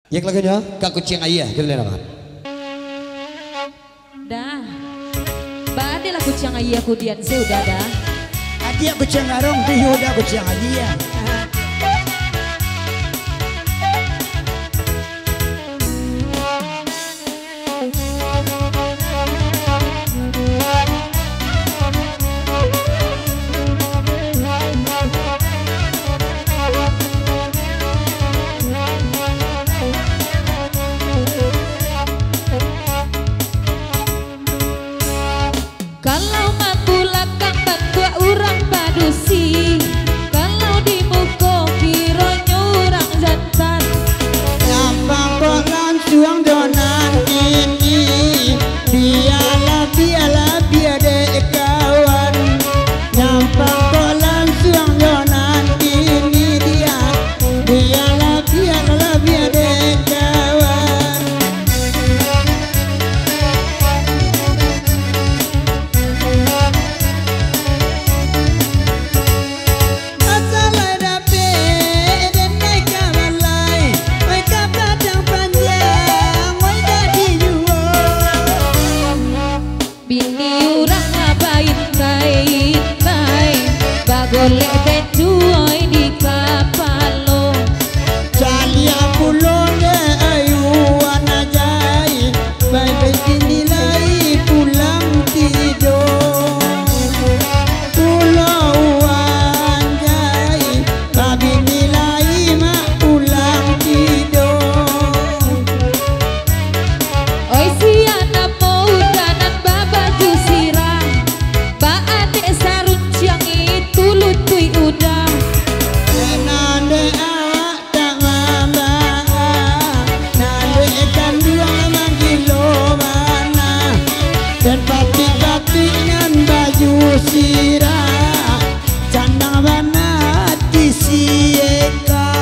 Yang lagunya Kak Kucing Ayah kita lihat. Dah. Badai lah kucing ayah kudian saya udah dah. Adia kucing garong tuh udah kucing adia. Kalau mampu lakang bantua urang padusi, kalau di muko kiro nyurang jantan. Gampang kok langsung donan ini, biarlah dek kawan. Gampang kok langsung donan ini dia, biarlah dek kawan. Masalah dapet dan naik kamalai, oi kapatang panjang, oi dadi jual. Bini urang ngapain baik, bagolek becuoi di kapalo. Calia pulang ayuan ajai, baik nilai pulang tidur. Pulau anjay, babi nilai mak pulang tidur. Oi si anak mau danan babaju sirah, ba adek saruncang itu lutui udah. Nande awak tak ngambang, nande ikan dua mangkilo mana, dan batik-batik dengan baju sirah, candang banat di sieka.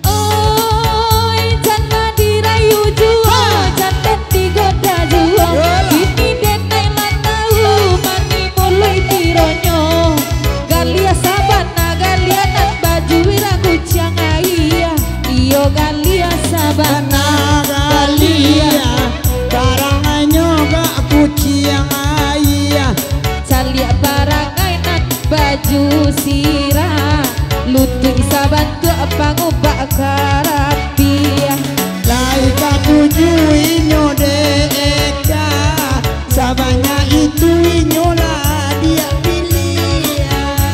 Oi jangan dirayu jual, jangan digoda jual. Ini denai lanau mani mulai tironyo. Galia sabana galia nan baju wira kucang ayah. Iyo galia sabana Galia, barangannya gak kucing ayah. calia barangai nan baju sirah. Lutui sabantu apa ngubah karapia. Laika tuju inyo deka, sabanya itu inyo lah dia pilih.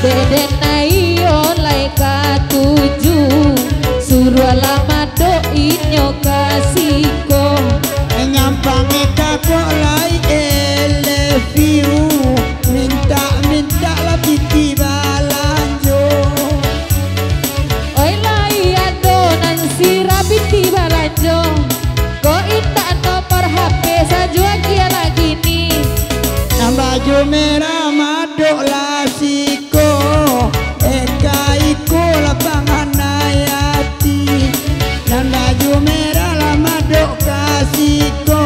Dede naio laika tuju, suruh lama doinyo kasiko. Nyampang eka kok lai eleviu, minta lah piti balanjo. Oi lai adonan sirah binti balanjo. Ko indah nomor HP sajua kia lagi nih. Nah baju merah madok lasiko, eka iko lapangan ayati. Dan baju merah lah madok kasiko,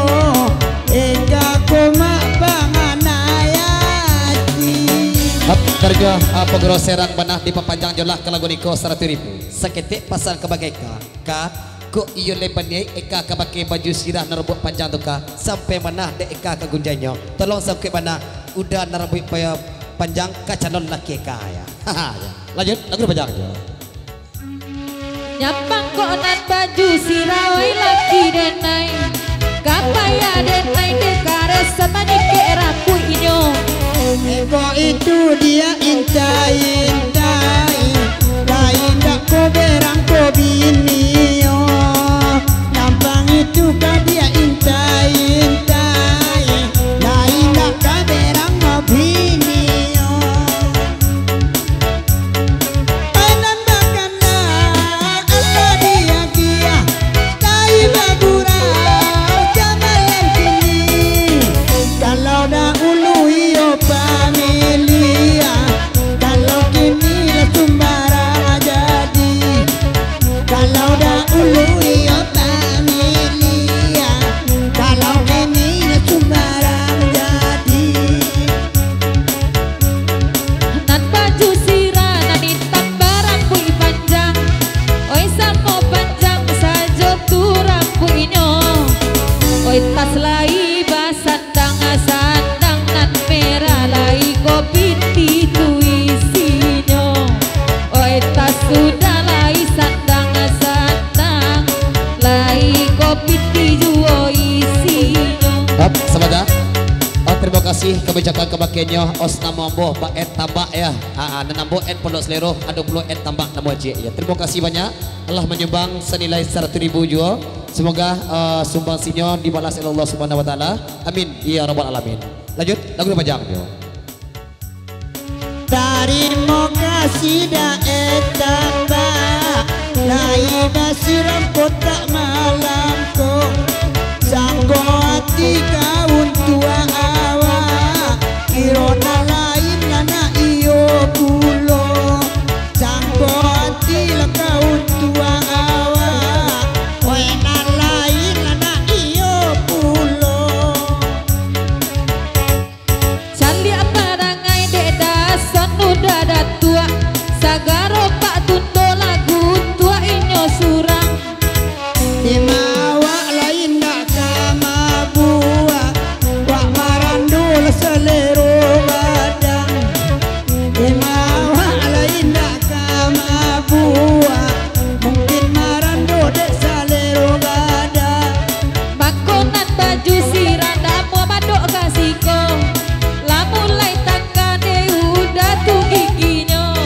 eka koma pangan ayati. Terjo pengroseran benah di pepanjang jolah ke lagu niko 100.000 seketik pasang kebagai ka ku iyo lepani eka kebagai baju sirah nerbuk panjang tuka sampai mana de eka ke gunjanyo tolong sampai mana udah nerbuk paya panjang ka calon laki eka ya. Lanjut lagu panjang aja. Nyampang kok nan baju sirah wai laki denai. Kapaya denai dekare sama nike rapu inyo. Eko itu dia intai, lain dak ko berang ko bini yo. Nampang itu ka dia intai, lain dak ka berang ko bini yo. Panan bakana Allah dia kia, tai bagura jamalan sini. Kalau dah ulu iyo familia, kalau kasih kebijakan kebakennya osna mambo baet tambah ya. Nanambo et pondok selero ada puluh et tambah namo je ya. Terima kasih banyak. Allah menyumbang senilai 100.000 juga. Semoga sumbangsinya dibalas oleh Allah Subhanahu wa taala. Amin ya rabbal alamin. Lanjut lagu panjang yo. Terima kasih da tambah lain siram kotak malam ko sanggo hati kaun tua awak kirona lain nana iyo pulo sanggo hati lah kaun tua awak wena lain nana iyo pulo Cali amarangai deda sanuda datua sagaro pak tundo lagu tua inyo surang Dimawak lain nak kama buah wak marandul selero badan Dimawak lain nak kama buah mungkin marandul dek selero badan Bakonan baju siranda mau badok kasiko lah mulai takane udah tuh giginya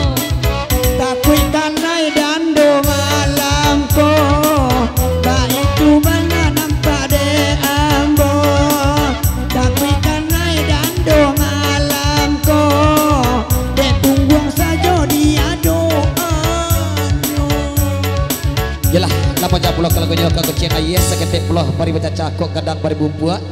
takui kanai dando malam ko baik tu mana nampak de ambo takui kanai dando malam ko de punggung sajo dia doanya Yalah 80 kalau gonyo ka kucing ayes seketik puluh bari baca cakok kadang bari bumbua.